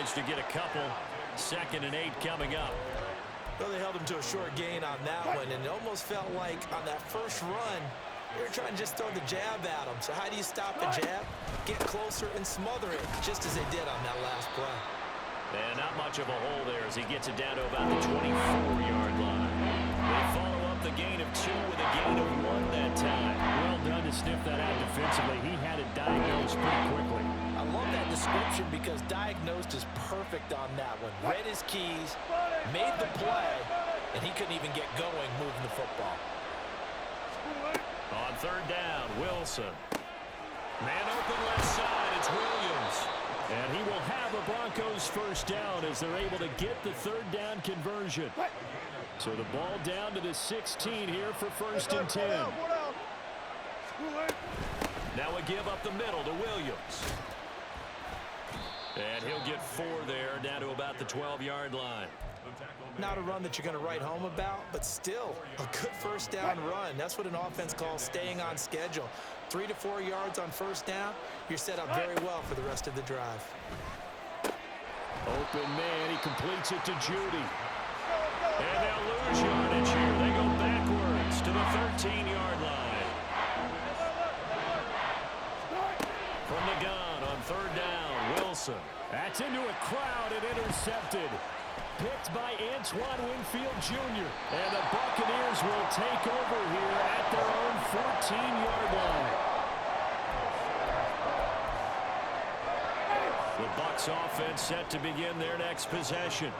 managed to get a couple. 2nd and 8 coming up. Well, they held him to a short gain on that one, and it almost felt like on that first run, they were trying to just throw the jab at him. So how do you stop a jab? Get closer and smother it, just as they did on that last play. And not much of a hole there as he gets it down to about the 24-yard line. They follow up the gain of 2 with a gain of 1 that time. Well done to sniff that out defensively. He had it diagnosed pretty quickly. I love that description because diagnosed is perfect on that one. Read his keys, made the play, and he couldn't even get going moving the football. On 3rd down, Wilson. Man open left side, it's Williams. And he will have a Broncos first down as they're able to get the 3rd down conversion. So the ball down to the 16 here for 1st and 10. Now a give up the middle to Williams. And he'll get 4 there, down to about the 12-yard line. Not a run that you're going to write home about, but still a good first down run. That's what an offense calls staying on schedule. 3 to 4 yards on first down, you're set up very well for the rest of the drive. Open man, he completes it to Judy. And they'll lose yardage here. They go backwards to the 13-yard line. From the gun on 3rd down, Wilson. That's into a crowd and intercepted. Picked by Antoine Winfield Jr. And the Buccaneers will take over here at their own 14-yard line. The Bucs offense set to begin their next possession.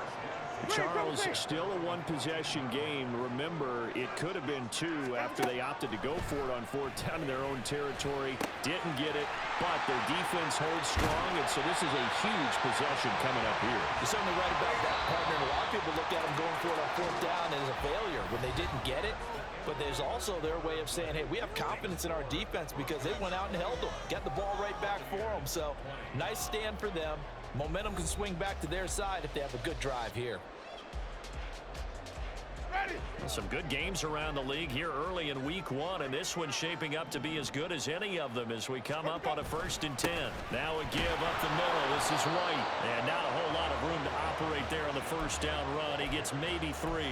Charles, still a one-possession game. Remember, it could have been 2 after they opted to go for it on 4th down in their own territory. Didn't get it, but their defense holds strong, and so this is a huge possession coming up here. You're certainly right about that, partner. A lot of people looked at them going for it on 4th down as a failure when they didn't get it. But there's also their way of saying, hey, we have confidence in our defense because they went out and held them. Got the ball right back for them. So, nice stand for them. Momentum can swing back to their side if they have a good drive here. Some good games around the league here early in week 1, and this one's shaping up to be as good as any of them as we come up on a 1st and 10. Now a give up the middle. This is White, and not a whole lot of room to operate there on the first down run. He gets maybe 3.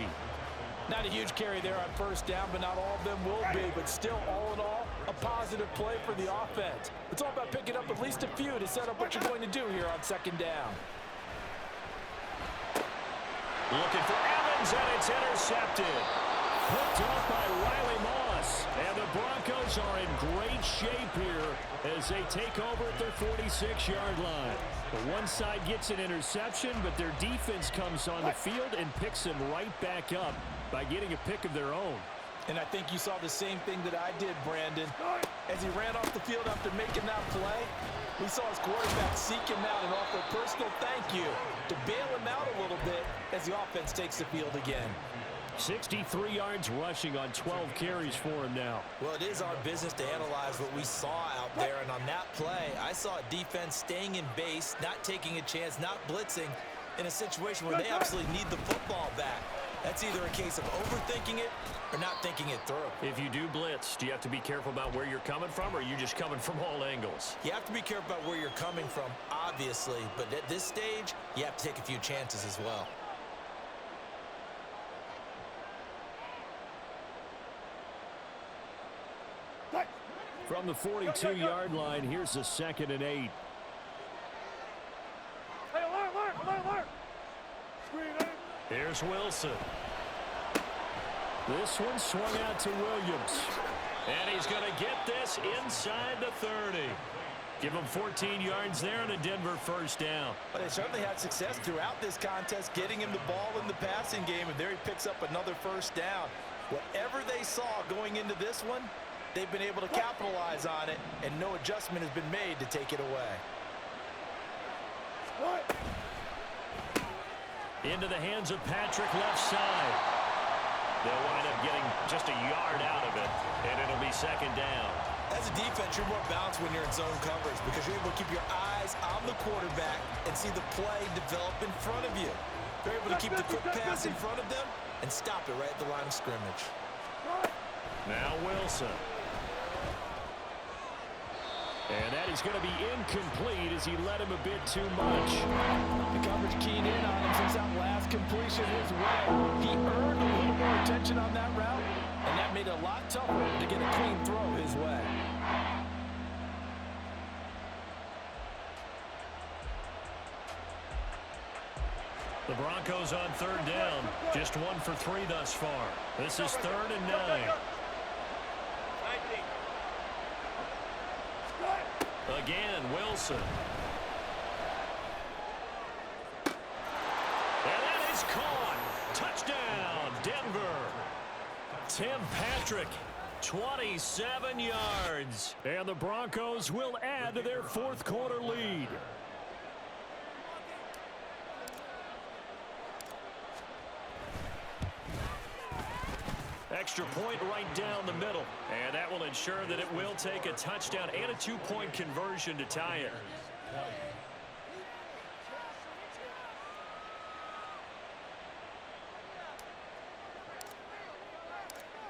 Not a huge carry there on first down, but not all of them will be. But still, all in all, a positive play for the offense. It's all about picking up at least a few to set up what you're going to do here on 2nd down. Looking for Evans, and it's intercepted. Picked off by Riley Moss. And the Broncos are in great shape here as they take over at their 46-yard line. The one side gets an interception, but their defense comes on the field and picks them right back up by getting a pick of their own. And I think you saw the same thing that I did, Brandon. As he ran off the field after making that play, we saw his quarterback seek him out and offer a personal thank you to bail him out a little bit as the offense takes the field again. 63 yards rushing on 12 carries for him now. Well, it is our business to analyze what we saw out there, and on that play, I saw a defense staying in base, not taking a chance, not blitzing in a situation where they absolutely need the football back. That's either a case of overthinking it or not thinking it through. If you do blitz, do you have to be careful about where you're coming from, or are you just coming from all angles? You have to be careful about where you're coming from, obviously, but at this stage, you have to take a few chances as well. From the 42-yard line, here's a 2nd and 8. Here's Wilson. This one swung out to Williams. And he's going to get this inside the 30. Give him 14 yards there and a Denver first down. But they certainly had success throughout this contest, getting him the ball in the passing game, and there he picks up another first down. Whatever they saw going into this one, they've been able to capitalize on it, and no adjustment has been made to take it away. Into the hands of Patrick left side. They'll wind up getting just a yard out of it, and it'll be 2nd down. As a defense, you're more balanced when you're in zone coverage because you're able to keep your eyes on the quarterback and see the play develop in front of you. They're able to keep the quick pass in front of them and stop it right at the line of scrimmage. Now Wilson. And that is going to be incomplete as he led him a bit too much. The coverage keyed in on him since that last completion his way. He earned a little more attention on that route, and that made it a lot tougher to get a clean throw his way. The Broncos on third down. Just 1 for 3 thus far. This is 3rd and 9. Again, Wilson. And that is caught. Touchdown, Denver. Tim Patrick, 27 yards. And the Broncos will add to their 4th quarter lead. Extra point right down the middle. And that will ensure that it will take a touchdown and a 2-point conversion to tie it.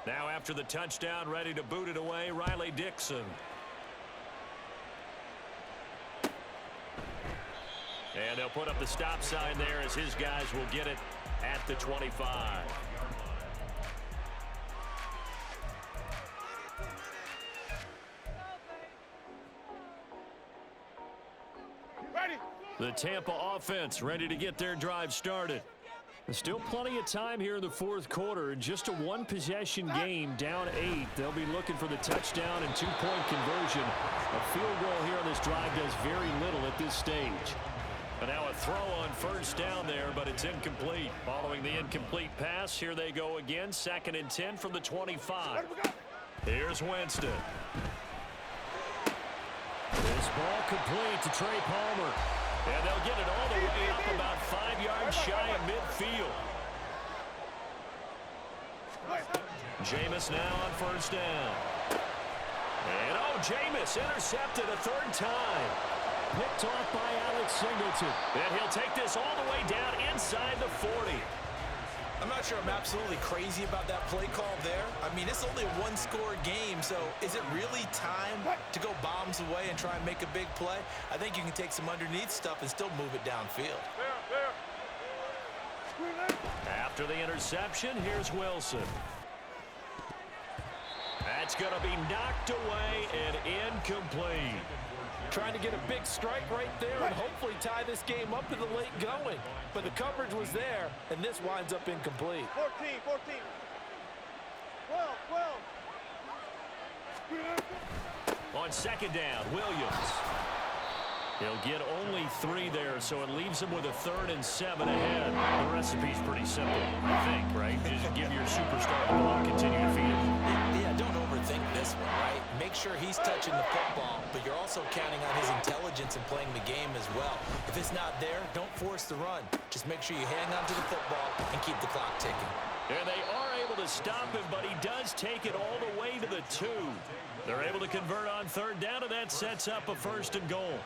Now after the touchdown, ready to boot it away, Riley Dixon. And they'll put up the stop sign there as his guys will get it at the 25. The Tampa offense ready to get their drive started. There's still plenty of time here in the 4th quarter. Just a 1-possession game, down 8. They'll be looking for the touchdown and 2-point conversion. A field goal here on this drive does very little at this stage. And now a throw on first down there, but it's incomplete. Following the incomplete pass, here they go again. 2nd and 10 from the 25. Here's Winston. This ball complete to Trey Palmer. And they'll get it all the way up about 5 yards shy of midfield. Jameis now on first down. And Jameis intercepted a 3rd time. Picked off by Alex Singleton. And he'll take this all the way down inside the 40. I'm not sure I'm absolutely crazy about that play call there. I mean, it's only a 1-score game, so is it really time to go bombs away and try and make a big play? I think you can take some underneath stuff and still move it downfield. After the interception, here's Wilson. That's going to be knocked away and incomplete. Trying to get a big strike right there and hopefully tie this game up to the late going. But the coverage was there, and this winds up incomplete. 14. 12. On second down, Williams. He'll get only 3 there, so it leaves him with a 3rd and 7 ahead. The recipe's pretty simple, I think, right? Just give your superstar the ball and continue to feed him. Yeah, don't overthink this one, right? Make sure he's touching the football, but you're also counting on his intelligence in playing the game as well. If it's not there, don't force the run. Just make sure you hang on to the football and keep the clock ticking. And they are able to stop him, but he does take it all the way to the 2. They're able to convert on third down, and that sets up a 1st and goal.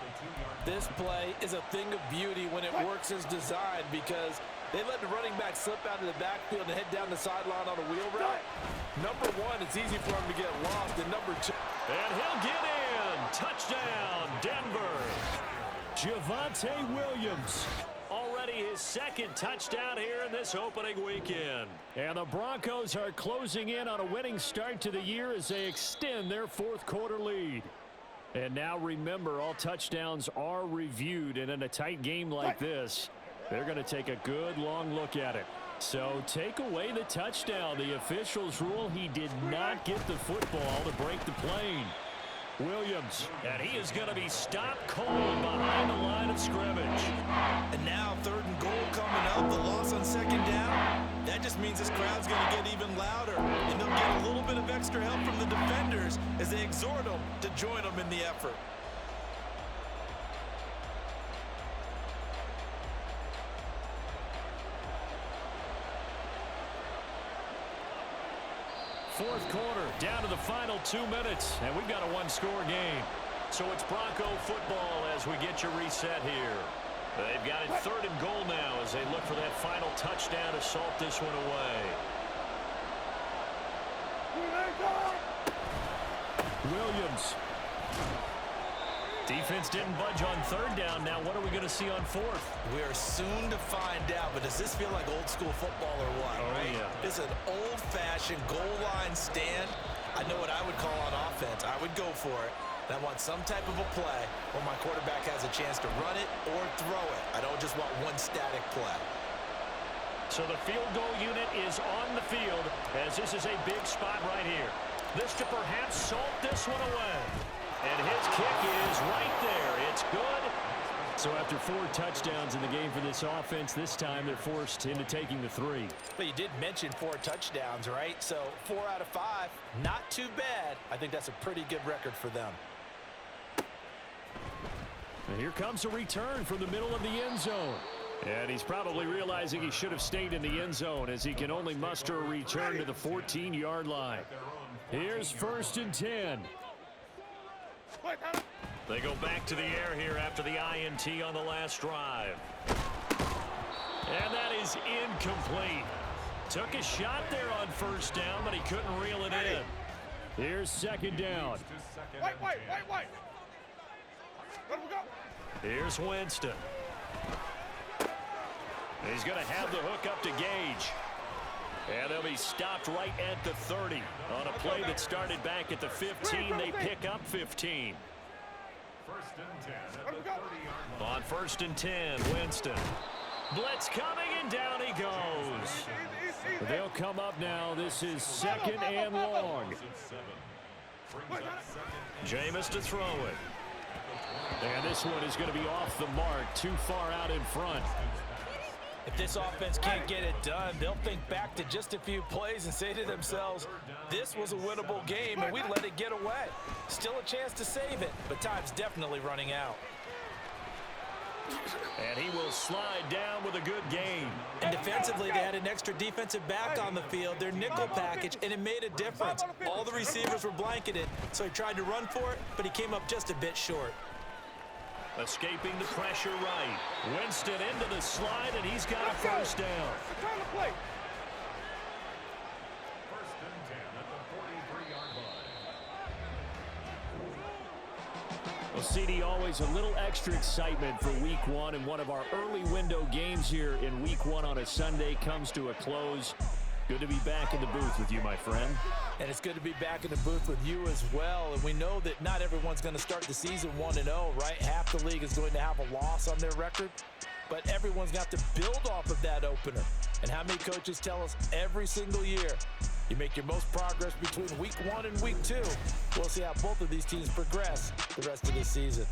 This play is a thing of beauty when it works as designed because they let the running back slip out of the backfield and head down the sideline on a wheel route. Number 1, it's easy for him to get lost, and number 2. And he'll get in. Touchdown, Denver. Javonte Williams. Already his 2nd touchdown here in this opening weekend. And the Broncos are closing in on a winning start to the year as they extend their 4th quarter lead. And now remember, all touchdowns are reviewed, and in a tight game like this, they're going to take a good long look at it. So take away the touchdown. The officials rule he did not get the football to break the plane. Williams. And he is going to be stopped cold behind the line of scrimmage. And now 3rd and goal coming up. The loss on 2nd down. That just means this crowd's going to get even louder. And they'll get a little bit of extra help from the defenders as they exhort them to join them in the effort. Fourth quarter, down to the final 2 minutes, and we've got a 1-score game. So it's Bronco football as we get your reset here. They've got it 3rd and goal now as they look for that final touchdown to salt this one away. Williams. Defense didn't budge on third down. Now what are we going to see on fourth? We are soon to find out, but does this feel like old school football or what? Oh, right? yeah. It's an old-fashioned goal line stand. I know what I would call on offense. I would go for it. And I want some type of a play where my quarterback has a chance to run it or throw it. I don't just want one static play. So the field goal unit is on the field as this is a big spot right here. This to perhaps salt this one away. And his kick is right there. It's good. So after 4 touchdowns in the game for this offense, this time they're forced into taking the 3. But you did mention 4 touchdowns, right? So 4 out of 5, not too bad. I think that's a pretty good record for them. And here comes a return from the middle of the end zone. And he's probably realizing he should have stayed in the end zone as he can only muster a return to the 14-yard line. Here's 1st and 10. They go back to the air here after the INT on the last drive. And that is incomplete. Took a shot there on 1st down, but he couldn't reel it in. Here's 2nd down. Wait. Let him go. Here's Winston. He's going to have the hook up to Gage. And they'll be stopped right at the 30. On a play that started back at the 15, they pick up 15. On 1st and 10, Winston. Blitz coming, and down he goes. They'll come up now. This is 2nd and long. Jameis to throw it. And this one is going to be off the mark, too far out in front. If this offense can't get it done, they'll think back to just a few plays and say to themselves, this was a winnable game and we let it get away. Still a chance to save it, but time's definitely running out. And he will slide down with a good gain. And defensively, they had an extra defensive back on the field, their nickel package, and it made a difference. All the receivers were blanketed, so he tried to run for it, but he came up just a bit short. Escaping the pressure right. Winston into the slide, and he's got a 1st down. Return the play. Well, CD, always a little extra excitement for week 1, and one of our early window games here in week 1 on a Sunday comes to a close. Good to be back in the booth with you, my friend. And it's good to be back in the booth with you as well. And we know that not everyone's going to start the season 1-0, right? Half the league is going to have a loss on their record. But everyone's got to build off of that opener. And how many coaches tell us every single year, you make your most progress between week 1 and week 2. We'll see how both of these teams progress the rest of the season.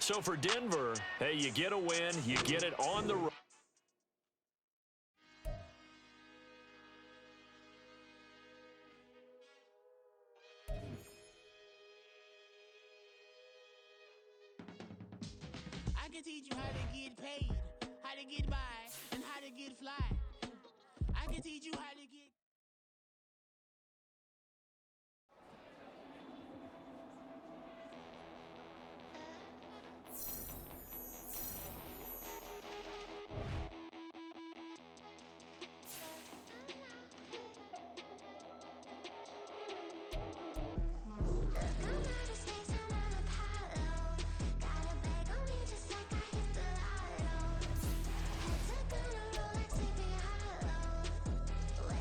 So for Denver, hey, you get a win, you get it on the road. I can teach you how to get paid, how to get by, and how to get fly. I can teach you how to get... Way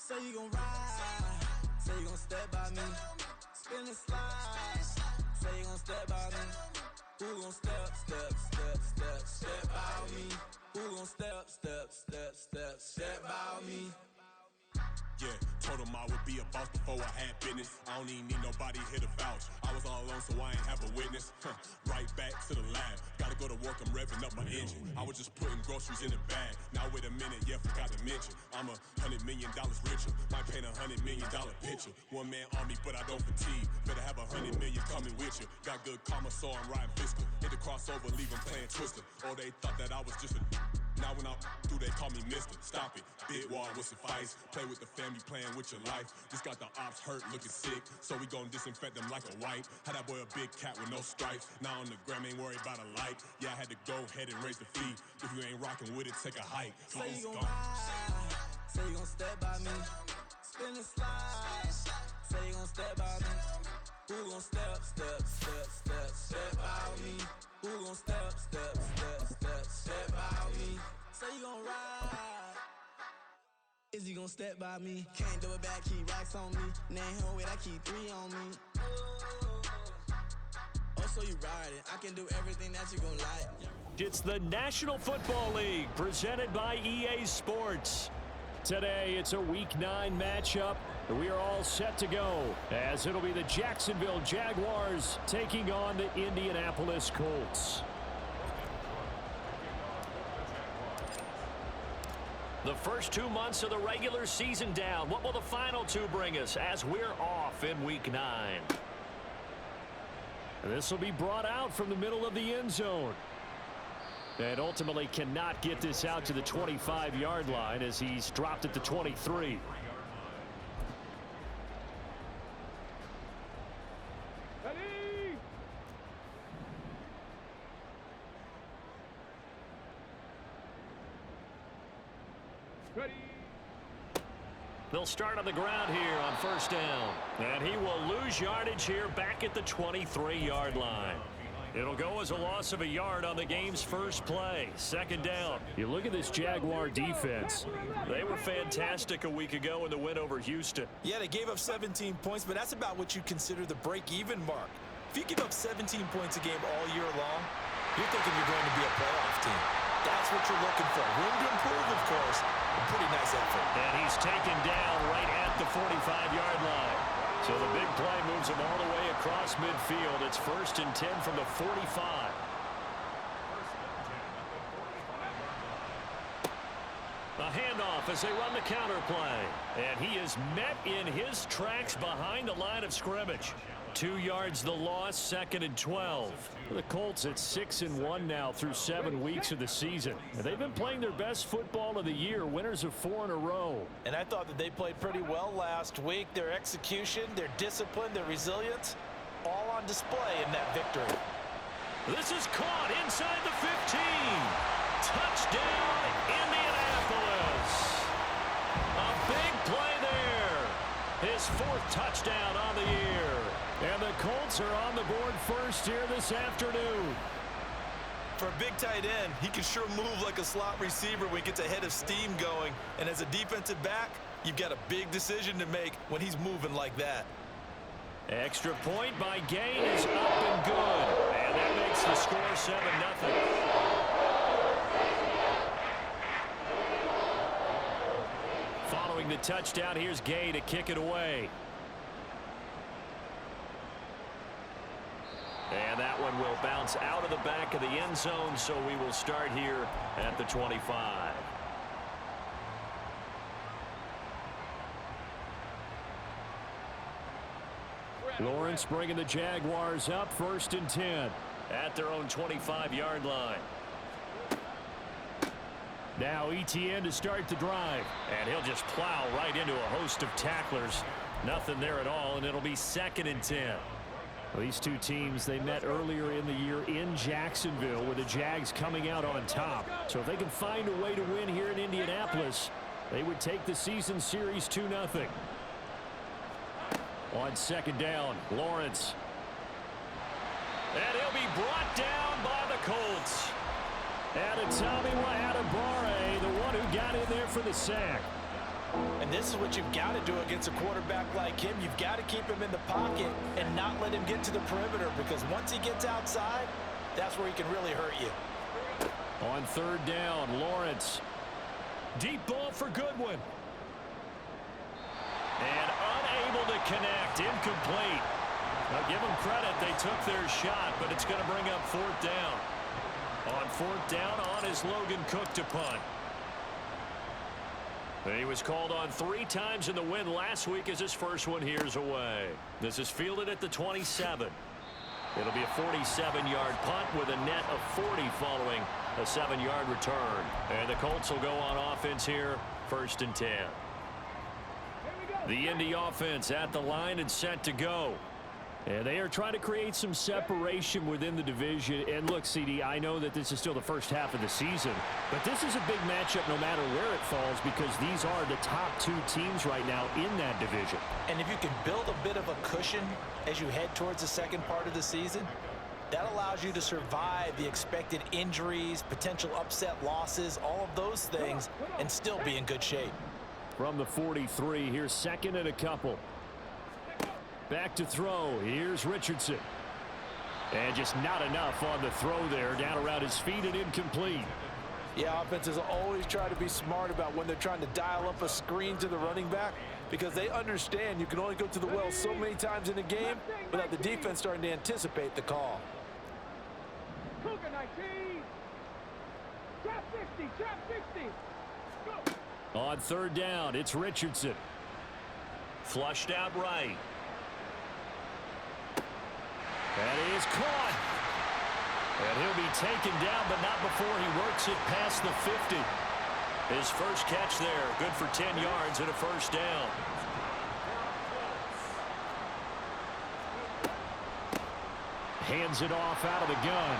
Say you gon' ride, say you gon' step by me, spin and slide, say you gon' step by me, who gon' step by me, who gon' step by me. Yeah, told him I would be a boss before I had business. I don't even need nobody here to vouch. I was all alone, so I ain't have a witness. Right back to the lab. Gotta go to work, I'm revving up my engine. I was just putting groceries in the bag. Now wait a minute, yeah, forgot to mention. I'm $100 million richer. Might paint $100 million picture. One man army, but I don't fatigue. Better have 100 million coming with you. Got good karma, so I'm riding fiscal. Hit the crossover, leave them playing Twister. Oh, they thought that I was just a... Now when I do, they call me Mister. Stop it, big wall with suffice. Play with the family, playing with your life. Just got the ops hurt, looking sick. So we gon' disinfect them like a wipe. Had that boy a big cat with no stripes. Now on the gram, ain't worried about a light. Yeah, I had to go ahead and raise the fee. If you ain't rocking with it, take a hike. Say you gon' ride, say you gon' step by me, spin and slide. Say you gon' step by me, who gon' step by me, who gon' step by me. Say you gon' ride, is he gon' step by me? Can't do it back, keep racks on me. Name him with, I keep 3 on me. Oh, so you riding, I can do everything that you gon' like. It's the National Football League presented by EA Sports. Today, it's a Week 9 matchup. We are all set to go, as it'll be the Jacksonville Jaguars taking on the Indianapolis Colts. The first 2 months of the regular season down. What will the final 2 bring us as we're off in Week 9? This will be brought out from the middle of the end zone. And ultimately cannot get this out to the 25-yard line as he's dropped at the 23. Ready. They'll start on the ground here on first down. And he will lose yardage here back at the 23-yard line. It'll go as a loss of a yard on the game's first play. Second down. You look at this Jaguar defense. They were fantastic a week ago in the win over Houston. Yeah, they gave up 17 points, but that's about what you consider the break-even mark. If you give up 17 points a game all year long, you're thinking you're going to be a playoff team. That's what you're looking for. Room to improve, of course. A pretty nice effort. And he's taken down right at the 45-yard line. So the big play moves him all the way across midfield. It's 1st and 10 from the 45. A handoff as they run the counter play. And he is met in his tracks behind the line of scrimmage. 2 yards the loss, 2nd and 12. The Colts at 6-1 now through 7 weeks of the season. And they've been playing their best football of the year, winners of 4 in a row. And I thought that they played pretty well last week. Their execution, their discipline, their resilience, all on display in that victory. This is caught inside the 15. Touchdown, Indianapolis. A big play there. His 4th touchdown on the year. And the Colts are on the board first here this afternoon. For a big tight end, he can sure move like a slot receiver when he gets a head of steam going. And as a defensive back, you've got a big decision to make when he's moving like that. Extra point by Gain is up and good. And that makes the score 7-0. Following the touchdown, here's Gay to kick it away. And that one will bounce out of the back of the end zone, so we will start here at the 25. Lawrence bringing the Jaguars up, 1st and 10. At their own 25-yard line. Now Etienne to start the drive. And he'll just plow right into a host of tacklers. Nothing there at all, and it'll be 2nd and 10. Well, these two teams, they met earlier in the year in Jacksonville with the Jags coming out on top. So if they can find a way to win here in Indianapolis, they would take the season series 2-0. On 2nd down, Lawrence. And he'll be brought down by the Colts. And Tommy Adebawore, the one who got in there for the sack. And this is what you've got to do against a quarterback like him. You've got to keep him in the pocket and not let him get to the perimeter, because once he gets outside, that's where he can really hurt you. On third down, Lawrence. Deep ball for Goodwin. And unable to connect. Incomplete. Now give them credit. They took their shot, but it's going to bring up fourth down. On fourth down, on is Logan Cook to punt. He was called on 3 times in the win last week as his first one here's away. This is fielded at the 27. It'll be a 47-yard punt with a net of 40 following a 7-yard return. And the Colts will go on offense here, 1st and 10. The Indy offense at the line and set to go. And they are trying to create some separation within the division. And look, CD, I know that this is still the first half of the season, but this is a big matchup no matter where it falls, because these are the top 2 teams right now in that division. And if you can build a bit of a cushion as you head towards the second part of the season, that allows you to survive the expected injuries, potential upset losses, all of those things, and still be in good shape. From the 43, here's 2nd and a couple. Back to throw. Here's Richardson. And just not enough on the throw there. Down around his feet and incomplete. Yeah, offenses always try to be smart about when they're trying to dial up a screen to the running back, because they understand you can only go to the well so many times in a game without the defense starting to anticipate the call. Cougar 19. Trap 60. Trap 60. Go. On third down, it's Richardson. Flushed out right. That is caught. And he'll be taken down, but not before he works it past the 50. His first catch there, good for 10 yards and a first down. Hands it off out of the gun.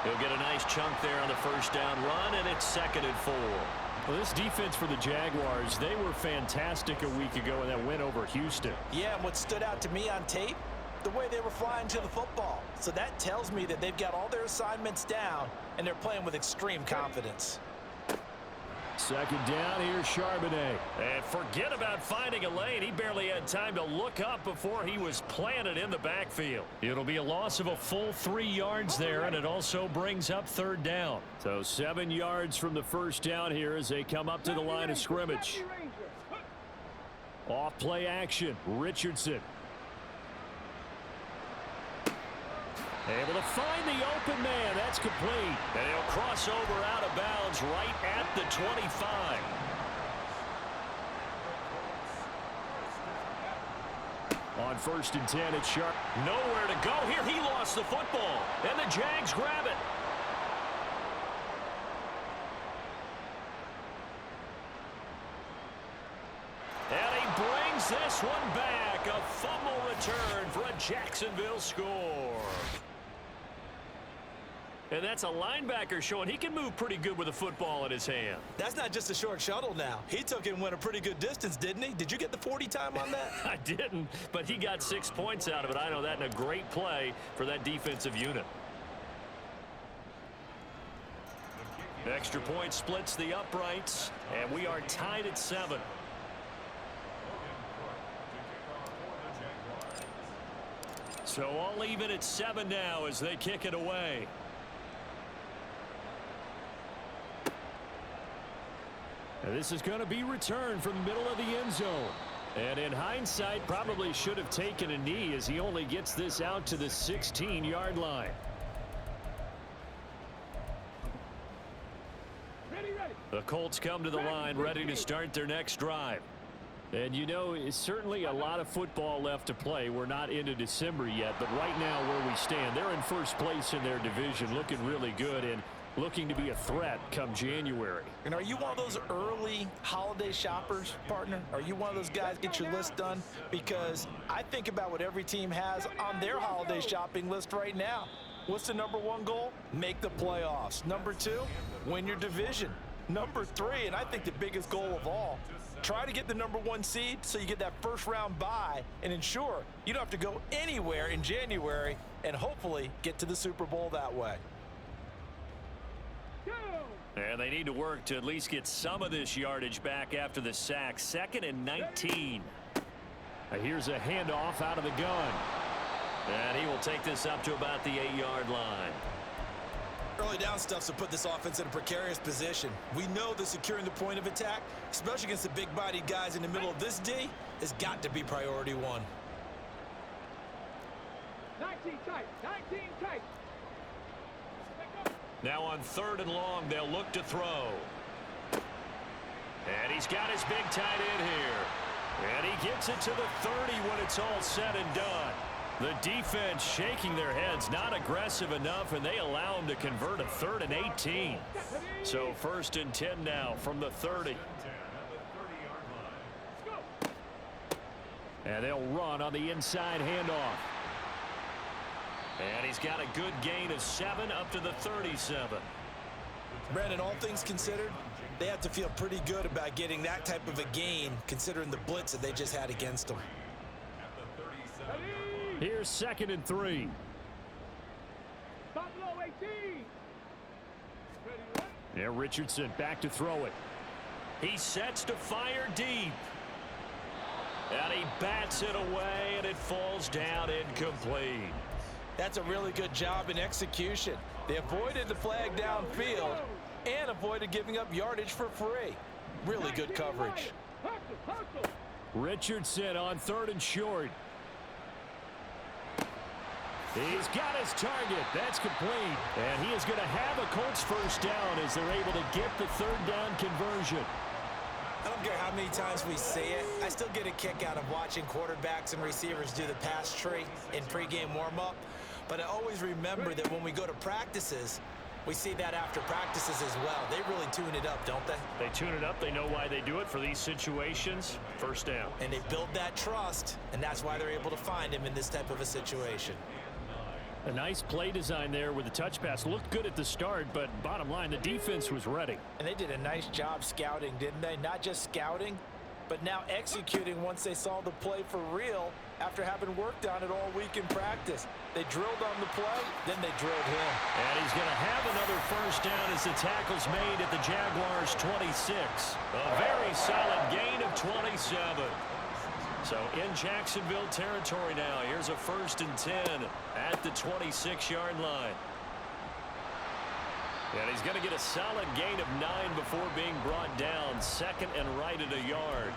He'll get a nice chunk there on the first down run, and it's 2nd and 4. Well, this defense for the Jaguars, they were fantastic a week ago in that win over Houston. Yeah, and what stood out to me on tape, the way they were flying to the football. So that tells me that they've got all their assignments down, and they're playing with extreme confidence. 2nd down, here's Charbonnet. And forget about finding a lane. He barely had time to look up before he was planted in the backfield. It'll be a loss of a full 3 yards there, and it also brings up 3rd down. So 7 yards from the first down here as they come up to the line of scrimmage. Off play action, Richardson. Able to find the open man. That's complete. And he'll cross over out of bounds right at the 25. On 1st and 10, it's Sharp. Nowhere to go here. He lost the football. And the Jags grab it. And he brings this one back. A fumble return for a Jacksonville score. And that's a linebacker showing he can move pretty good with a football in his hand. That's not just a short shuttle now. He took it and went a pretty good distance, didn't he? Did you get the 40 time on that? I didn't, but he got 6 points out of it. I know that, in a great play for that defensive unit. Extra point splits the uprights, and we are tied at 7. So all even at 7 now as they kick it away. And this is going to be returned from the middle of the end zone. And in hindsight, probably should have taken a knee as he only gets this out to the 16-yard line. The Colts come to the line ready to start their next drive. And you know, it's certainly a lot of football left to play. We're not into December yet, but right now where we stand, they're in first place in their division, looking really good and looking to be a threat come January. And are you one of those early holiday shoppers, partner? Are you one of those guys get your list done? Because I think about what every team has on their holiday shopping list right now. What's the #1 goal? Make the playoffs. #2, win your division. #3, and I think the biggest goal of all, try to get the #1 seed so you get that first round bye and ensure you don't have to go anywhere in January and hopefully get to the Super Bowl that way. And they need to work to at least get some of this yardage back after the sack. 2nd and 19. Here's a handoff out of the gun. And he will take this up to about the 8-yard line. Early down stuff's to put this offense in a precarious position. We know that securing the point of attack, especially against the big-bodied guys in the middle of this D, has got to be priority one. 19 tight. 19 tight. Now on 3rd and long, they'll look to throw. And he's got his big tight end here. And he gets it to the 30 when it's all said and done. The defense shaking their heads, not aggressive enough, and they allow him to convert a 3rd and 18. So 1st and 10 now from the 30. And they'll run on the inside handoff. And he's got a good gain of 7 up to the 37. Brandon, all things considered, they have to feel pretty good about getting that type of a gain, considering the blitz that they just had against them. Here's 2nd and 3. Stop low, 18. Yeah, Richardson back to throw it. He sets to fire deep. And he bats it away, and it falls down incomplete. That's a really good job in execution. They avoided the flag downfield and avoided giving up yardage for free. Really good coverage. Richardson on 3rd and short. He's got his target. That's complete. And he is going to have a Colts first down as they're able to get the 3rd down conversion. I don't care how many times we see it. I still get a kick out of watching quarterbacks and receivers do the pass tree in pregame warm-up. But I always remember that when we go to practices, we see that after practices as well. They really tune it up, don't they? They tune it up. They know why they do it for these situations. First down. And they build that trust, and that's why they're able to find him in this type of a situation. A nice play design there with the touch pass. Looked good at the start, but bottom line, the defense was ready. And they did a nice job scouting, didn't they? Not just scouting, but now executing once they saw the play for real after having worked on it all week in practice. They drilled on the play, then they drilled him. And he's going to have another first down as the tackle's made at the Jaguars' 26. A very solid gain of 27. So in Jacksonville territory now. Here's a 1st and 10 at the 26-yard line. And he's going to get a solid gain of 9 before being brought down. 2nd and right at a yard.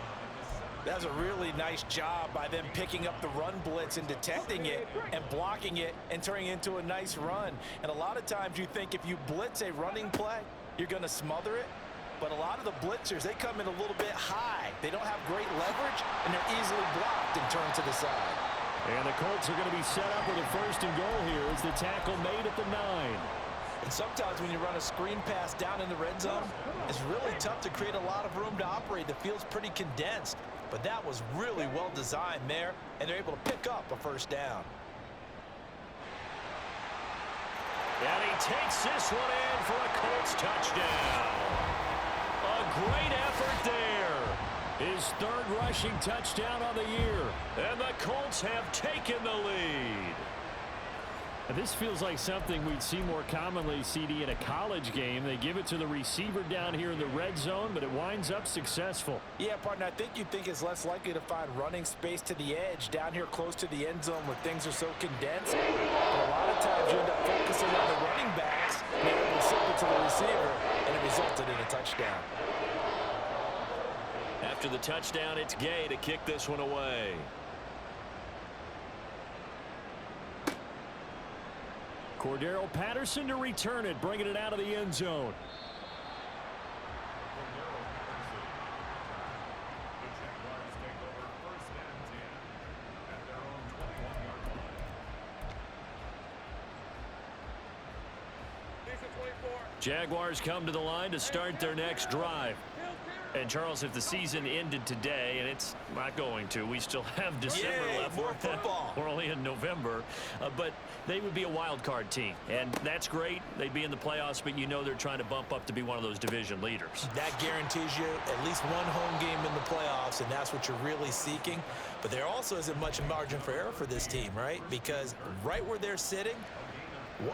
That's a really nice job by them picking up the run blitz and detecting it and blocking it and turning it into a nice run. And a lot of times you think if you blitz a running play, you're going to smother it. But a lot of the blitzers, they come in a little bit high. They don't have great leverage, and they're easily blocked and turned to the side. And the Colts are going to be set up with a 1st and goal here as the tackle made at the 9. And sometimes when you run a screen pass down in the red zone, it's really tough to create a lot of room to operate. The field's pretty condensed. But that was really well designed there, and they're able to pick up a 1st down. And he takes this one in for a Colts touchdown. A great effort there. His 3rd rushing touchdown on the year. And the Colts have taken the lead. This feels like something we'd see more commonly, CD, in a college game. They give it to the receiver down here in the red zone, but it winds up successful. Yeah, partner, I think you think it's less likely to find running space to the edge down here close to the end zone where things are so condensed. But a lot of times you end up focusing on the running backs, and they're able to slip it to the receiver, and it resulted in a touchdown. After the touchdown, it's Gay to kick this one away. Cordero Patterson to return it, bringing it out of the end zone. Jaguars come to the line to start their next drive. And, Charles, if the season ended today, and it's not going to, we still have December left. More football. We're only in November. But they would be a wild card team. And that's great. They'd be in the playoffs, but you know they're trying to bump up to be one of those division leaders. That guarantees you at least one home game in the playoffs, and that's what you're really seeking. But there also isn't much margin for error for this team, right? Because right where they're sitting,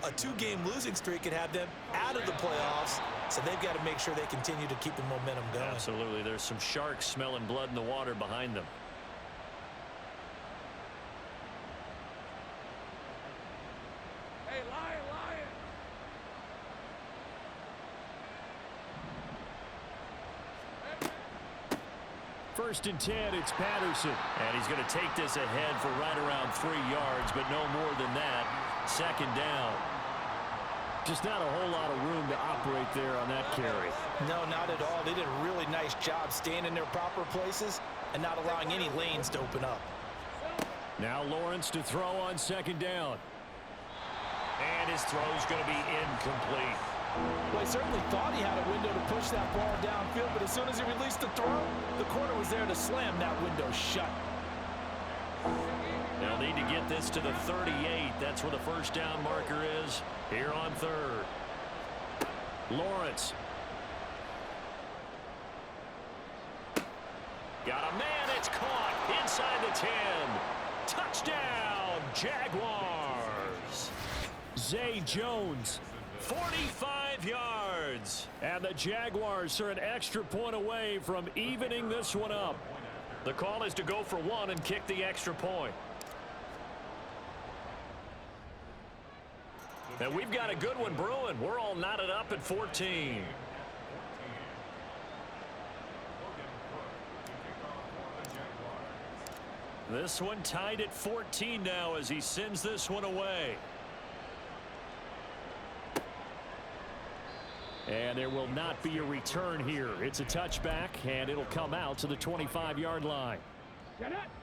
a 2-game losing streak could have them out of the playoffs So they've got to make sure they continue to keep the momentum going. Absolutely. There's some sharks smelling blood in the water behind them. Hey, lion, lion. First and 10, it's Patterson. And he's going to take this ahead for right around 3 yards, but no more than that. Second down. Just not a whole lot of room to operate there on that carry. No, not at all. They did a really nice job staying in their proper places and not allowing any lanes to open up. Now Lawrence to throw on second down. And his throw's going to be incomplete. Well, he certainly thought he had a window to push that ball downfield, but as soon as he released the throw, the corner was there to slam that window shut. They'll need to get this to the 38. That's where the first down marker is here on third. Lawrence. Got a man. It's caught inside the 10. Touchdown, Jaguars. Zay Jones. 45 yards. And the Jaguars are an extra point away from evening this one up. The call is to go for one and kick the extra point. And we've got a good one brewing. We're all knotted up at 14. This one tied at 14 now as he sends this one away. And there will not be a return here. It's a touchback, and it'll come out to the 25-yard line.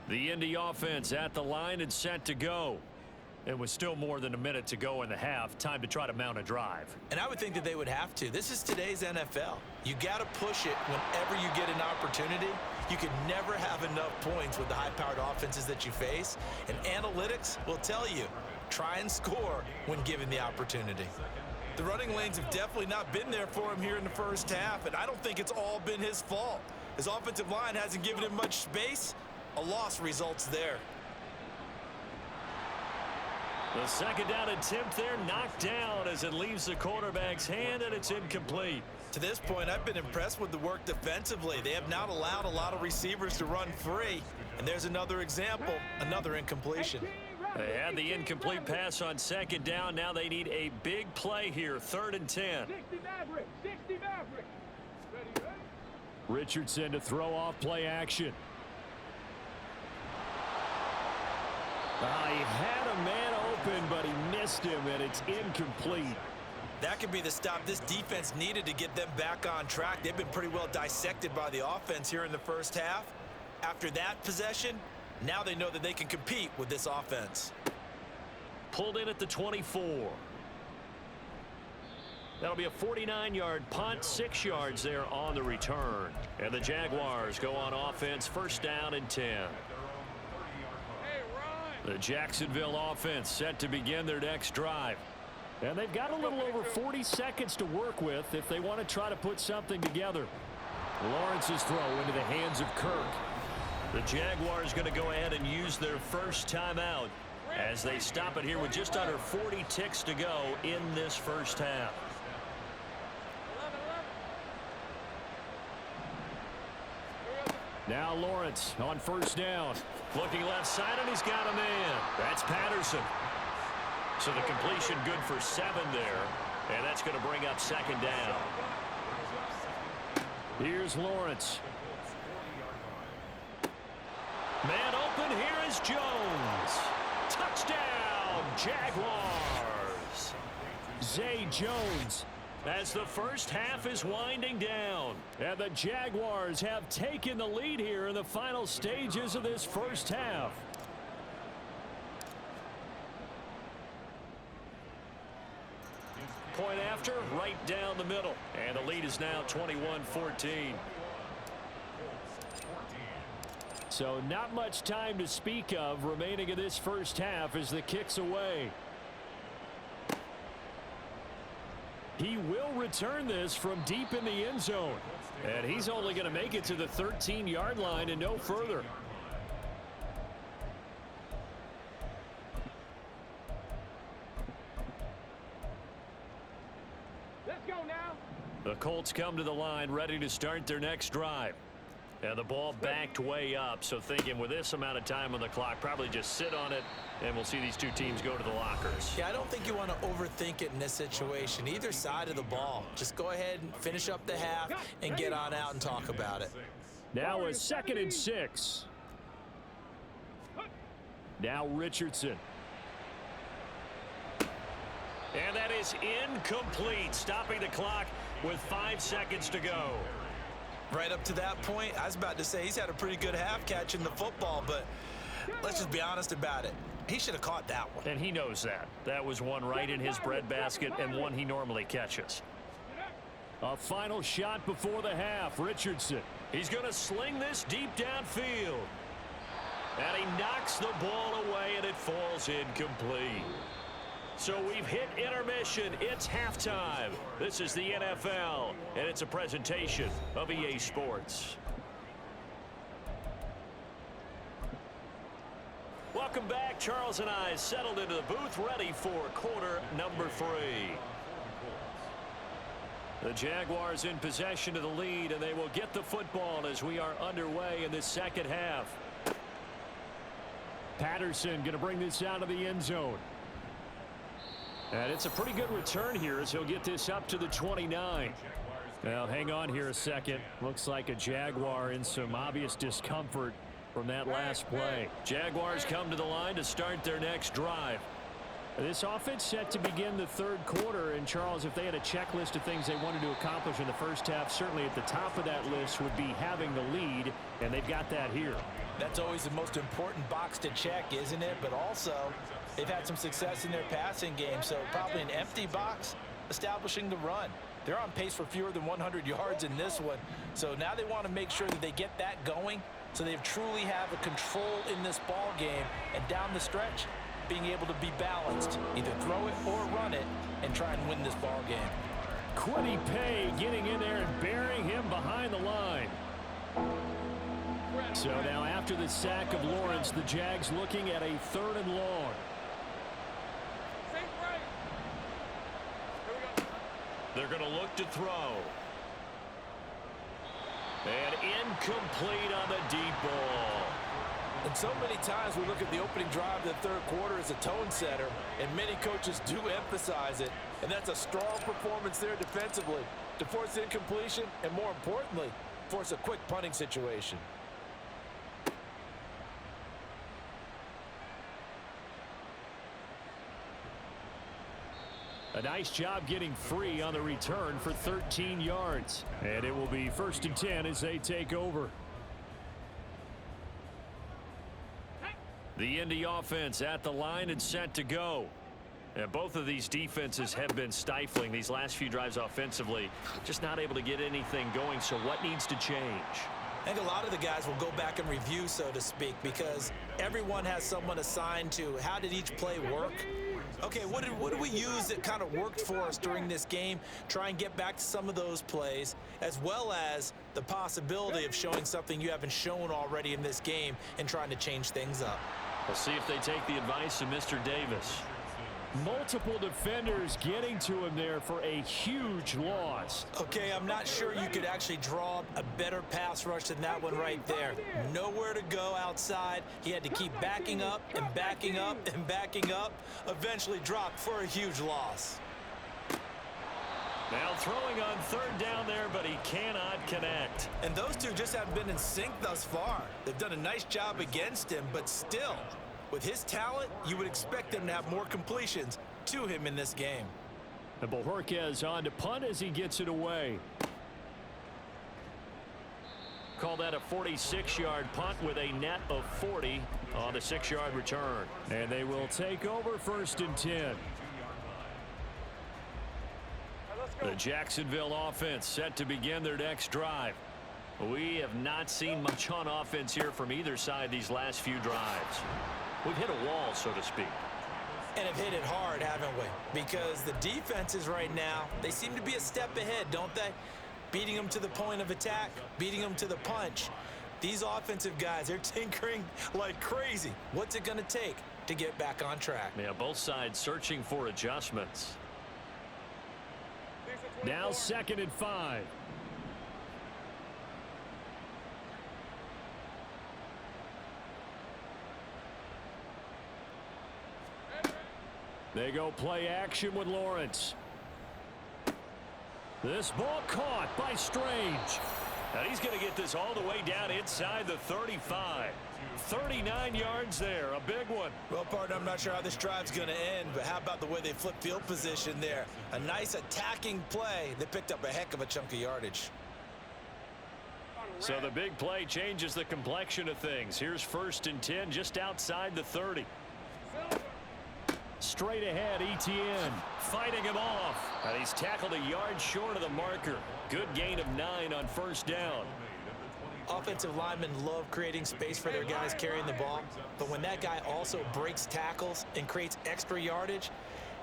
The Indy offense at the line and set to go. It was still more than a minute to go in the half. Time to try to mount a drive. And I would think that they would have to. This is today's NFL. You got to push it whenever you get an opportunity. You can never have enough points with the high-powered offenses that you face. And analytics will tell you, try and score when given the opportunity. The running lanes have definitely not been there for him here in the first half, and I don't think it's all been his fault. His offensive line hasn't given him much space. A loss results there. The second down attempt there knocked down as it leaves the quarterback's hand, and it's incomplete. To this point, I've been impressed with the work defensively. They have not allowed a lot of receivers to run free. And there's another example, another incompletion. They had the incomplete pass on second down. Now they need a big play here, 3rd and 10. 60 Maverick, 60 Maverick. Ready, ready? Richardson to throw off play action. He had a man open, but he missed him, and it's incomplete. That could be the stop this defense needed to get them back on track. They've been pretty well dissected by the offense here in the first half. After that possession, now they know that they can compete with this offense. Pulled in at the 24. That'll be a 49-yard punt, 6 yards there on the return. And the Jaguars go on offense, first down and 10. The Jacksonville offense set to begin their next drive. And they've got a little over 40 seconds to work with if they want to try to put something together. Lawrence's throw into the hands of Kirk. The Jaguars going to go ahead and use their first timeout as they stop it here with just under 40 ticks to go in this first half. Now Lawrence on first down. Looking left side, and he's got a man. That's Patterson. So the completion good for 7 there, and that's going to bring up second down. Here's Lawrence. Man open, here is Jones. Touchdown, Jaguars. Zay Jones. As the first half is winding down. And the Jaguars have taken the lead here in the final stages of this first half. Point after, right down the middle. And the lead is now 21-14. So not much time to speak of remaining in this first half as the kick's away. He will return this from deep in the end zone. And he's only going to make it to the 13-yard line and no further. Let's go now. The Colts come to the line, ready to start their next drive. And the ball backed way up, so thinking with this amount of time on the clock, probably just sit on it, and we'll see these two teams go to the lockers. Yeah, I don't think you want to overthink it in this situation. Either side of the ball. Just go ahead and finish up the half and get on out and talk about it. Now a 2nd and 6. Now Richardson. And that is incomplete, stopping the clock with 5 seconds to go. Right up to that point, I was about to say he's had a pretty good half catching the football, but let's just be honest about it. He should have caught that one. And he knows that. That was one right in his breadbasket and one he normally catches. A final shot before the half. Richardson. He's going to sling this deep downfield. And he knocks the ball away, and it falls incomplete. So we've hit intermission. It's halftime. This is the NFL, and it's a presentation of EA Sports. Welcome back. Charles and I settled into the booth, ready for quarter number 3. The Jaguars in possession of the lead, and they will get the football as we are underway in this second half. Patterson going to bring this out of the end zone. And it's a pretty good return here as he'll get this up to the 29. Now, hang on here a second. Looks like a Jaguar in some obvious discomfort from that last play. Jaguars come to the line to start their next drive. This offense set to begin the third quarter. And, Charles, if they had a checklist of things they wanted to accomplish in the first half, certainly at the top of that list would be having the lead, and they've got that here. That's always the most important box to check, isn't it? But also, they've had some success in their passing game, so probably an empty box establishing the run. They're on pace for fewer than 100 yards in this one, so now they want to make sure that they get that going so they truly have a control in this ball game, and down the stretch, being able to be balanced, either throw it or run it, and try and win this ball game. Quiddy Pay getting in there and burying him behind the line. So now after the sack of Lawrence, the Jags looking at a 3rd and long. They're going to look to throw. And incomplete on the deep ball. And so many times we look at the opening drive of the third quarter as a tone setter, and many coaches do emphasize it. And that's a strong performance there defensively to force incompletion and, more importantly, force a quick punting situation. A nice job getting free on the return for 13 yards. And it will be 1st and 10 as they take over. The Indy offense at the line and set to go. And both of these defenses have been stifling these last few drives offensively. Just not able to get anything going, so what needs to change? I think a lot of the guys will go back and review, so to speak, because everyone has someone assigned to how did each play work. Okay, what did we use that kind of worked for us during this game? Try and get back to some of those plays, as well as the possibility of showing something you haven't shown already in this game and trying to change things up. We'll see if they take the advice of Mr. Davis. Multiple defenders getting to him there for a huge loss. Okay, I'm not sure you could actually draw a better pass rush than that one right there. Nowhere to go outside. He had to keep backing up and backing up and backing up. Eventually dropped for a huge loss. Now throwing on 3rd down there, but he cannot connect. And those two just haven't been in sync thus far. They've done a nice job against him, but still, with his talent, you would expect them to have more completions to him in this game. And Bojorquez on to punt as he gets it away. Call that a 46-yard punt with a net of 40 on the 6-yard return. And they will take over 1st and 10. The Jacksonville offense set to begin their next drive. We have not seen much on offense here from either side these last few drives. We've hit a wall, so to speak. And have hit it hard, haven't we? Because the defenses right now, they seem to be a step ahead, don't they? Beating them to the point of attack, beating them to the punch. These offensive guys, they're tinkering like crazy. What's it going to take to get back on track? Yeah, both sides searching for adjustments. Now 2nd and 5. They go play action with Lawrence. This ball caught by Strange. And he's going to get this all the way down inside the 35. 39 yards there, a big one. Well, partner, I'm not sure how this drive's going to end, but how about the way they flip field position there? A nice attacking play. They picked up a heck of a chunk of yardage. So the big play changes the complexion of things. Here's 1st and 10 just outside the 30. Straight ahead, Etienne. Fighting him off. And he's tackled a yard short of the marker. Good gain of 9 on 1st down. Offensive linemen love creating space for their guys carrying the ball, but when that guy also breaks tackles and creates extra yardage,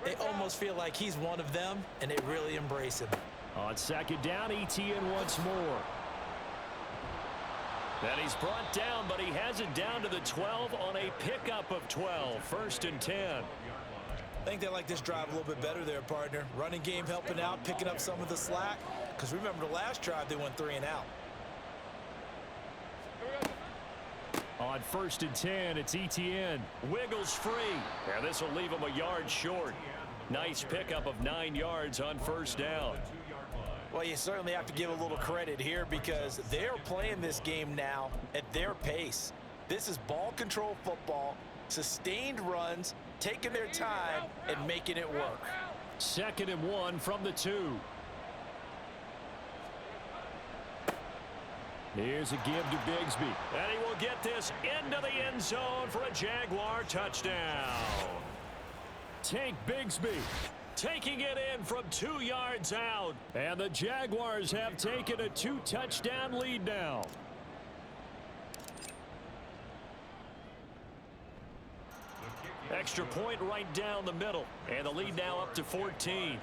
they almost feel like he's one of them, and they really embrace him. On 2nd down, Etienne once more. And he's brought down, but he has it down to the 12 on a pickup of 12. 1st and 10. I think they like this drive a little bit better there, partner. Running game helping out, picking up some of the slack. Because remember the last drive, they went 3 and out. On 1st and 10, it's Etienne. Wiggles free. And this will leave him a yard short. Nice pickup of 9 yards on 1st down. Well, you certainly have to give a little credit here because they're playing this game now at their pace. This is ball control football, sustained runs, taking their time and making it work. 2nd and 1 from the 2. Here's a give to Bigsby. And he will get this into the end zone for a Jaguar touchdown. Take Bigsby. Taking it in from 2 yards out. And the Jaguars have taken a 2-touchdown lead now. Extra point right down the middle. And the lead now up to 14.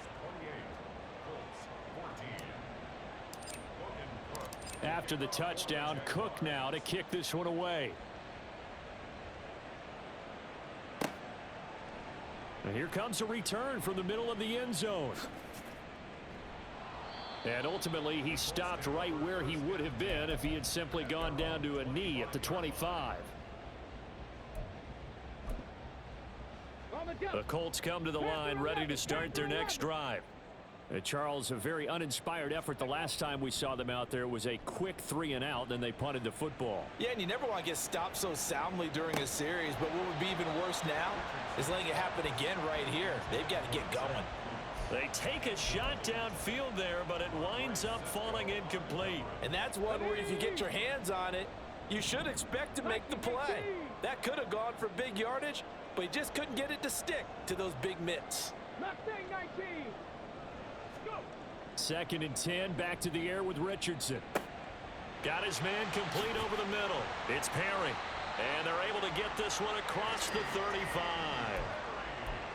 After the touchdown, Cook now to kick this one away. And here comes a return from the middle of the end zone. And ultimately, he stopped right where he would have been if he had simply gone down to a knee at the 25. The Colts come to the line ready to start their next drive. Charles, a very uninspired effort the last time we saw them out there. It was a quick 3 and out, then they punted the football. Yeah, and you never want to get stopped so soundly during a series, but what would be even worse now is letting it happen again right here. They've got to get going. They take a shot downfield there, but it winds up falling incomplete. And that's one where if you get your hands on it, you should expect to make the play. That could have gone for big yardage, but he just couldn't get it to stick to those big mitts. Mustang 19. 2nd and 10, back to the air with Richardson. Got his man complete over the middle. It's Perry. And they're able to get this one across the 35.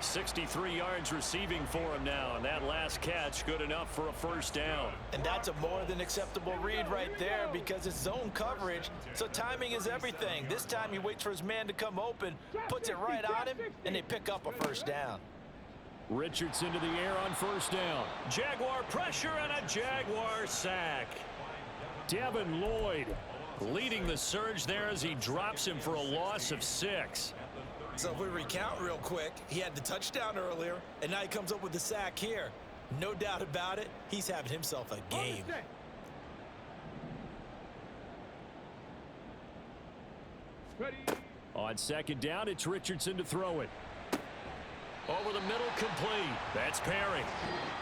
63 yards receiving for him now, and that last catch good enough for a 1st down. And that's a more than acceptable read right there because it's zone coverage, so timing is everything. This time he waits for his man to come open, puts it right on him, and they pick up a 1st down. Richardson to the air on 1st down. Jaguar pressure and a Jaguar sack. Devin Lloyd leading the surge there as he drops him for a loss of 6. So if we recount real quick, he had the touchdown earlier, and now he comes up with the sack here. No doubt about it, he's having himself a game. Ready. On 2nd down, it's Richardson to throw it. Over the middle, complete. That's Perry.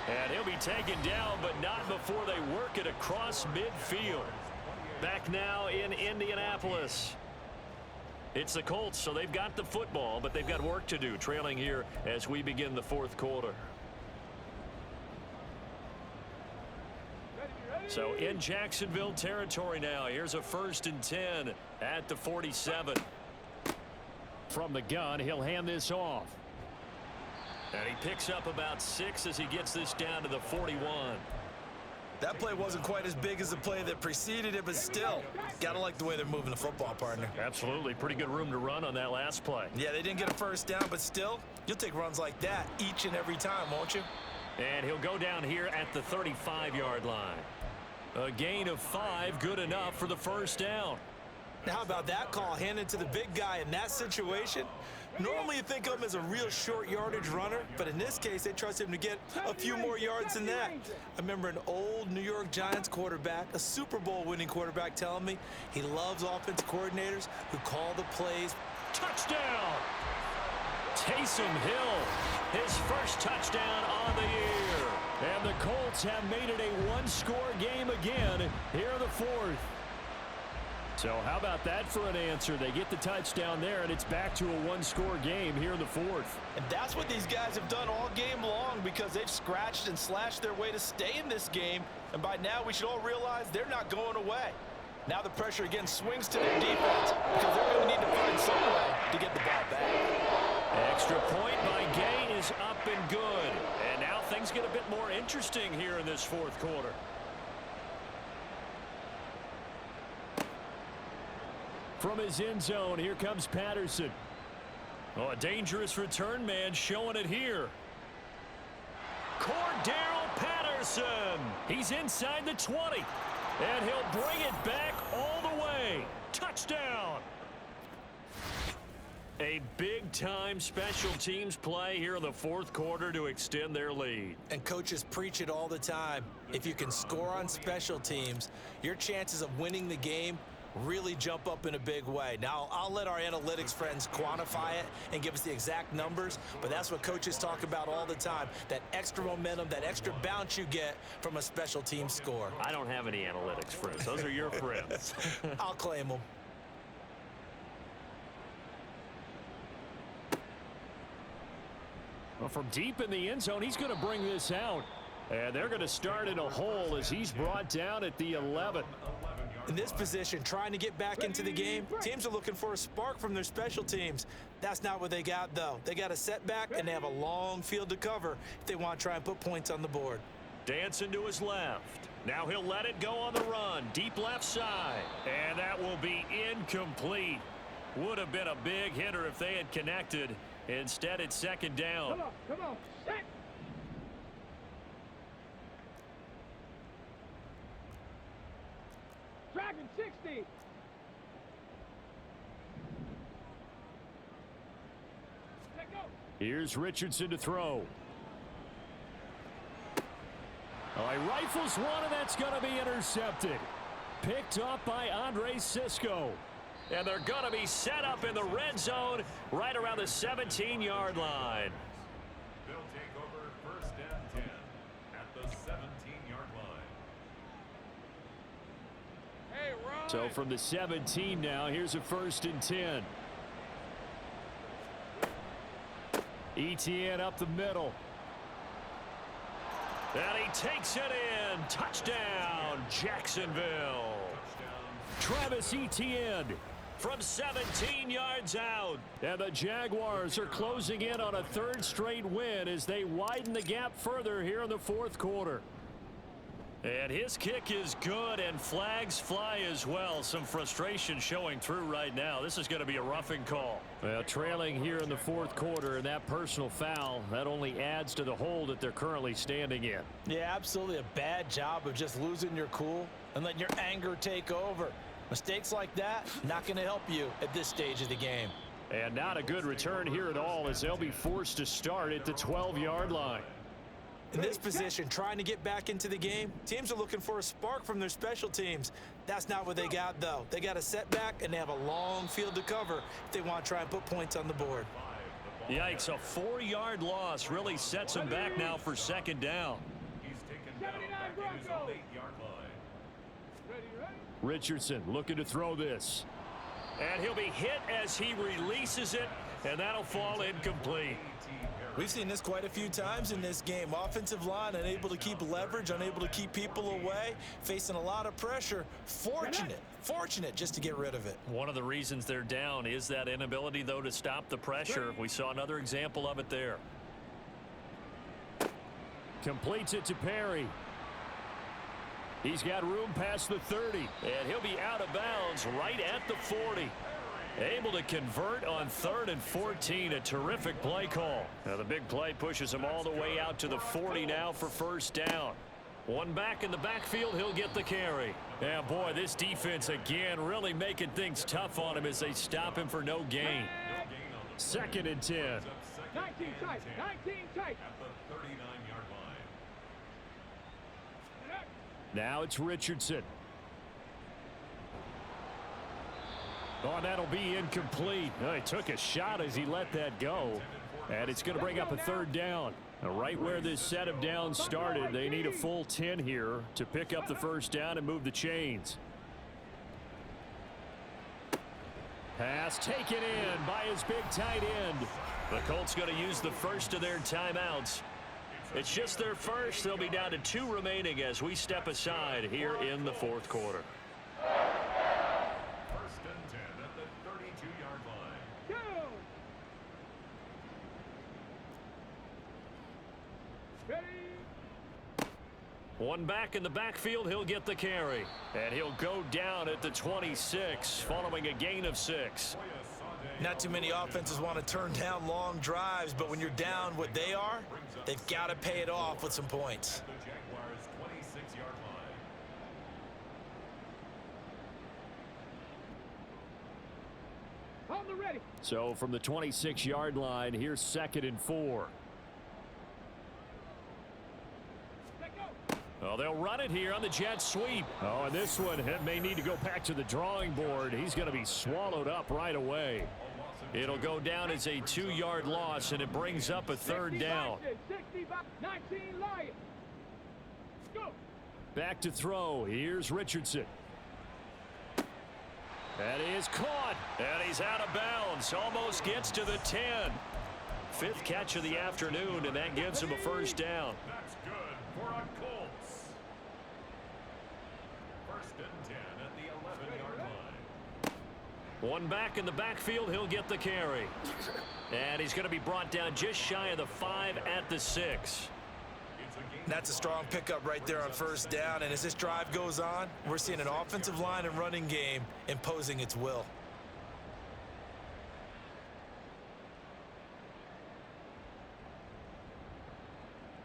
And he'll be taken down, but not before they work it across midfield. Back now in Indianapolis. It's the Colts, so they've got the football, but they've got work to do, trailing here as we begin the 4th quarter. So in Jacksonville territory now. Here's a 1st and 10 at the 47. From the gun, he'll hand this off. And he picks up about 6 as he gets this down to the 41. That play wasn't quite as big as the play that preceded it, but still, gotta like the way they're moving the football, partner. Absolutely. Pretty good room to run on that last play. Yeah, they didn't get a 1st down, but still, you'll take runs like that each and every time, won't you? And he'll go down here at the 35-yard line. A gain of 5, good enough for the first down. Now, how about that call handed to the big guy in that situation? Normally you think of him as a real short yardage runner, but in this case they trust him to get a few more yards than that. I remember an old New York Giants quarterback, a Super Bowl winning quarterback, telling me he loves offensive coordinators who call the plays. Touchdown! Taysom Hill, his first touchdown on the year. And the Colts have made it a one-score game again here in the fourth. So how about that for an answer? They get the touchdown there, and it's back to a one-score game here in the fourth. And that's what these guys have done all game long because they've scratched and slashed their way to stay in this game. And by now we should all realize they're not going away. Now the pressure again swings to their defense because they're going to need to find some way to get the ball back. Extra point by Gay is up and good. And now things get a bit more interesting here in this fourth quarter. From his end zone, here comes Patterson. Oh, a dangerous return man showing it here. Cordero Patterson. He's inside the 20. And he'll bring it back all the way. Touchdown. A big-time special teams play here in the fourth quarter to extend their lead. And coaches preach it all the time. If you can score on special teams, your chances of winning the game really jump up in a big way. Now, I'll let our analytics friends quantify it and give us the exact numbers, but that's what coaches talk about all the time, that extra momentum, that extra bounce you get from a special team score. I don't have any analytics friends. Those are your friends. I'll claim them. Well, from deep in the end zone, he's going to bring this out. And they're going to start in a hole as he's brought down at the 11. In this position, trying to get back into the game, teams are looking for a spark from their special teams. That's not what they got, though. They got a setback, and they have a long field to cover if they want to try and put points on the board. Dancing to his left. Now he'll let it go on the run. Deep left side. And that will be incomplete. Would have been a big hitter if they had connected. Instead, it's second down. Come on, set. Dragon 60. Let go. Here's Richardson to throw. Oh, he rifles one, and that's going to be intercepted. Picked up by Andre Sisco. And they're going to be set up in the red zone right around the 17-yard line. They'll take over first and 10 at the 17-yard line. Hey, Ron. So from the 17 now, here's a first and 10. ETN up the middle. And he takes it in. Touchdown, Jacksonville. Travis Etienne. From 17 yards out. And the Jaguars are closing in on a third straight win as they widen the gap further here in the fourth quarter. And his kick is good, and flags fly as well. Some frustration showing through right now. This is going to be a roughing call. Well, trailing here in the fourth quarter, and that personal foul, that only adds to the hole that they're currently standing in. Yeah, absolutely a bad job of just losing your cool and letting your anger take over. Mistakes like that, not going to help you at this stage of the game. And not a good return here at all as they'll be forced to start at the 12-yard line. In this position, trying to get back into the game, teams are looking for a spark from their special teams. That's not what they got, though. They got a setback, and they have a long field to cover if they want to try and put points on the board. Yikes, a 4-yard loss really sets them back now for second down. He's taken down back in his own 8-yard line. Richardson looking to throw this. And he'll be hit as he releases it, and that'll fall incomplete. We've seen this quite a few times in this game. Offensive line unable to keep leverage, unable to keep people away, facing a lot of pressure. Fortunate just to get rid of it. One of the reasons they're down is that inability, though, to stop the pressure. We saw another example of it there. Completes it to Perry. He's got room past the 30. And he'll be out of bounds right at the 40. Able to convert on 3rd and 14. A terrific play call. Now the big play pushes him all the way out to the 40 now for first down. One back in the backfield. He'll get the carry. Yeah, boy, this defense again really making things tough on him as they stop him for no gain. 2nd and 10. 19 tight. 19 tight. Now it's Richardson. Oh, that'll be incomplete. Oh, he took a shot as he let that go. And it's going to bring up a 3rd down. Now, right where this set of downs started, they need a full 10 here to pick up the first down and move the chains. Pass taken in by his big tight end. The Colts going to use the first of their timeouts. It's just their first. They'll be down to 2 remaining as we step aside here in the 4th quarter. First and 10 at the 32-yard line. Go. Ready. One back in the backfield. He'll get the carry. And he'll go down at the 26 following a gain of 6. Not too many offenses want to turn down long drives, but when you're down what they are, they've got to pay it off with some points. The Jaguars' 26-yard line. On the ready. So from the 26-yard line, here's 2nd and 4. Let go. Well, they'll run it here on the jet sweep. Oh, and this one may need to go back to the drawing board. He's going to be swallowed up right away. It'll go down as a 2-yard loss, and it brings up a 3rd down. 65, 19 Lions. Go. Back to throw. Here's Richardson. That is caught, and he's out of bounds. Almost gets to the 10. 5th catch of the afternoon, and that gives him a first down. That's good for a Colts. First and 10 at the 11-yard line. One back in the backfield. He'll get the carry. And he's going to be brought down just shy of the 5 at the 6. That's a strong pickup right there on first down, and as this drive goes on, we're seeing an offensive line and running game imposing its will.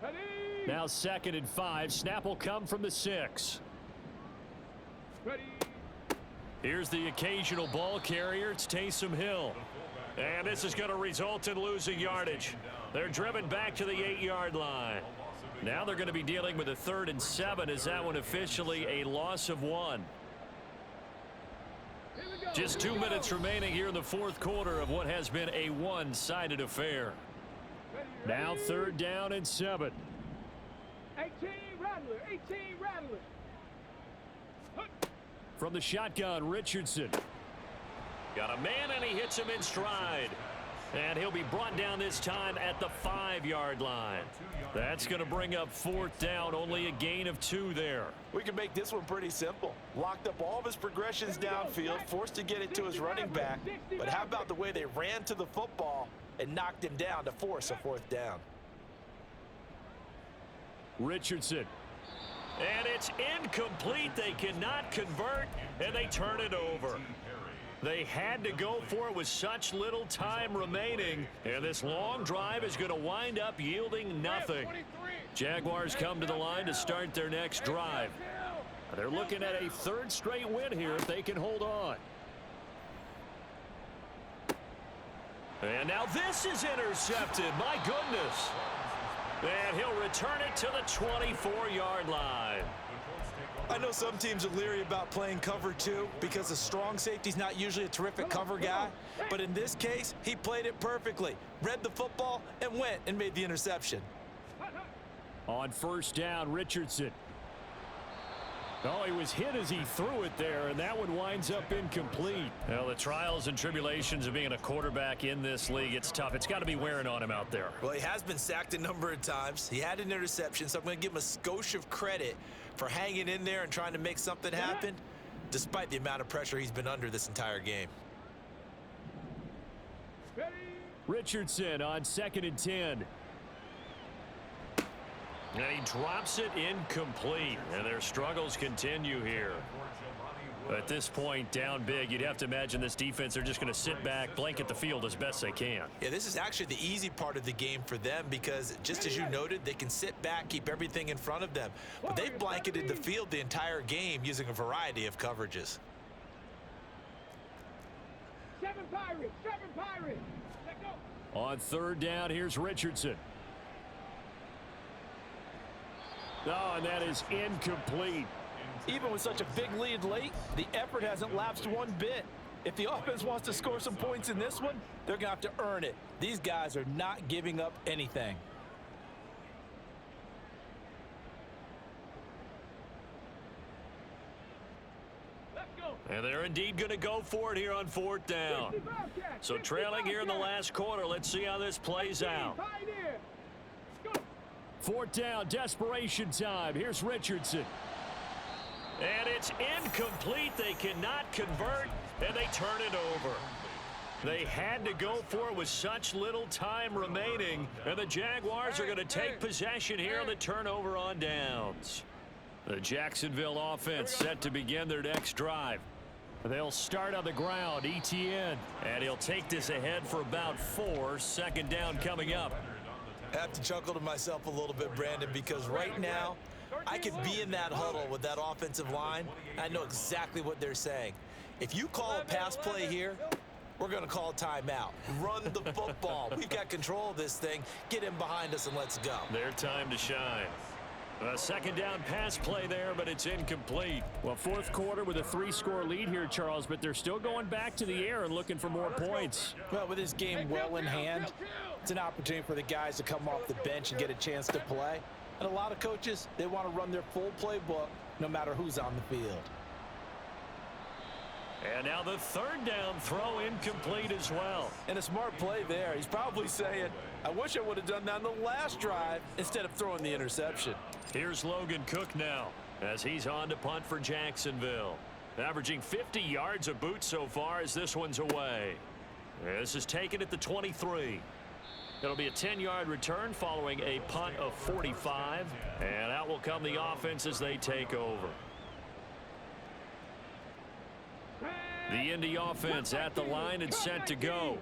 Ready. Now 2nd and 5. Snap will come from the 6. Ready. Here's the occasional ball carrier. It's Taysom Hill. And this is going to result in losing yardage. They're driven back to the 8-yard line. Now they're going to be dealing with a 3rd and 7. Is that one officially a loss of 1? Just 2 minutes remaining here in the 4th quarter of what has been a one-sided affair. Now 3rd down and 7. 18 Rattler. 18 Rattler. From the shotgun, Richardson. Got a man, and he hits him in stride. And he'll be brought down this time at the 5-yard line. That's going to bring up 4th down. Only a gain of 2 there. We can make this one pretty simple. Locked up all of his progressions downfield, forced to get it to his running back. But how about the way they ran to the football and knocked him down to force a 4th down? Richardson. And it's incomplete. They cannot convert, and they turn it over. They had to go for it with such little time remaining, and this long drive is going to wind up yielding nothing. Jaguars come to the line to start their next drive. They're looking at a 3rd straight win here if they can hold on. And now this is intercepted. My goodness. And he'll return it to the 24-yard line. I know some teams are leery about playing cover 2 because the strong safety's not usually a terrific cover guy. But in this case, he played it perfectly. Read the football and went and made the interception. On first down, Richardson. Oh, he was hit as he threw it there, and that one winds up incomplete. Well, the trials and tribulations of being a quarterback in this league, it's tough. It's got to be wearing on him out there. Well, he has been sacked a number of times. He had an interception, so I'm going to give him a skosh of credit for hanging in there and trying to make something happen, despite the amount of pressure he's been under this entire game. Richardson on 2nd and 10. And he drops it incomplete, and their struggles continue here. At this point, down big, you'd have to imagine this defense, they're just going to sit back, blanket the field as best they can. Yeah, this is actually the easy part of the game for them because, just as you noted, they can sit back, keep everything in front of them. But they've blanketed the field the entire game using a variety of coverages. 7 Pirates, 7 Pirates. Let go. On third down, here's Richardson. Oh, and that is incomplete. Even with such a big lead late, the effort hasn't lapsed one bit. If the offense wants to score some points in this one, they're going to have to earn it. These guys are not giving up anything. Let's go. And they're indeed going to go for it here on fourth down. 50 Bobcats, So 50 trailing here in the Bobcats. last quarter. Let's see how this plays 19 out. Pioneer. Go. Fourth down, desperation time. Here's Richardson. And it's incomplete. They cannot convert, and they turn it over. They had to go for it with such little time remaining, and the Jaguars are going to take possession here on the turnover on downs. The Jacksonville offense set to begin their next drive. They'll start on the ground, Etienne, and he'll take this ahead for about 4. Second down coming up. I have to chuckle to myself a little bit, Brandon, because right now, I could be in that huddle with that offensive line. I know exactly what they're saying. If you call a pass play here, we're going to call a timeout. Run the football. We've got control of this thing. Get in behind us and let's go. Their time to shine. A second down pass play there, but it's incomplete. Well, fourth quarter with a 3-score lead here, Charles, but they're still going back to the air and looking for more points. Well, with this game well in hand, it's an opportunity for the guys to come off the bench and get a chance to play. And a lot of coaches, they want to run their full playbook no matter who's on the field. And now the third down throw incomplete as well. And a smart play there. He's probably saying, I wish I would have done that on the last drive instead of throwing the interception. Here's Logan Cook now as he's on to punt for Jacksonville. Averaging 50 yards a boot so far as this one's away. This is taken at the 23. It'll be a 10-yard return following a punt of 45. And out will come the offense as they take over. The Indy offense at the line and set to go.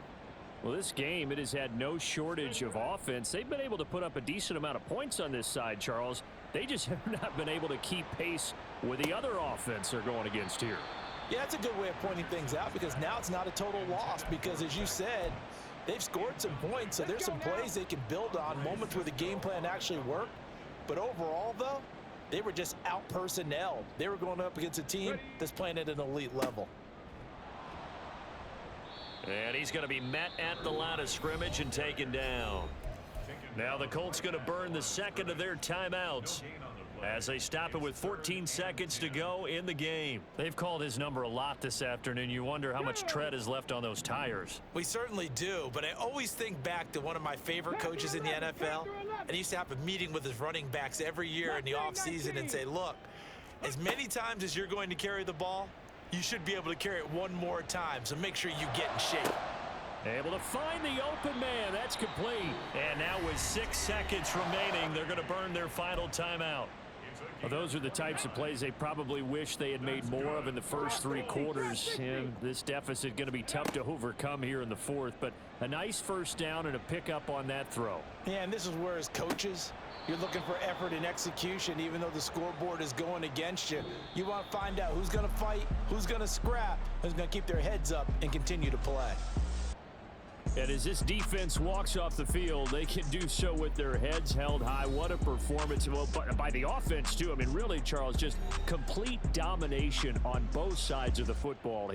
Well, this game, it has had no shortage of offense. They've been able to put up a decent amount of points on this side, Charles. They just have not been able to keep pace with the other offense they're going against here. Yeah, that's a good way of pointing things out because now it's not a total loss because, as you said, they've scored some points, so there's some plays they can build on, moments where the game plan actually worked. But overall, though, they were just out-personnelled. They were going up against a team that's playing at an elite level. And he's going to be met at the line of scrimmage and taken down. Now the Colts going to burn the second of their timeouts as they stop it with 14 seconds to go in the game. They've called his number a lot this afternoon. You wonder how much tread is left on those tires. We certainly do, but I always think back to one of my favorite coaches in the NFL, and he used to have a meeting with his running backs every year in the offseason and say, look, as many times as you're going to carry the ball, you should be able to carry it one more time, so make sure you get in shape. Able to find the open man. That's complete. And now with 6 seconds remaining, they're going to burn their final timeout. Well, those are the types of plays they probably wish they had made more of in the first 3 quarters. And this deficit going to be tough to overcome here in the fourth. But a nice first down and a pickup on that throw. Yeah, and this is where, as coaches, you're looking for effort and execution, even though the scoreboard is going against you. You want to find out who's going to fight, who's going to scrap, who's going to keep their heads up and continue to play. And as this defense walks off the field, they can do so with their heads held high. What a performance by the offense, too. I mean, really, Charles, just complete domination on both sides of the football.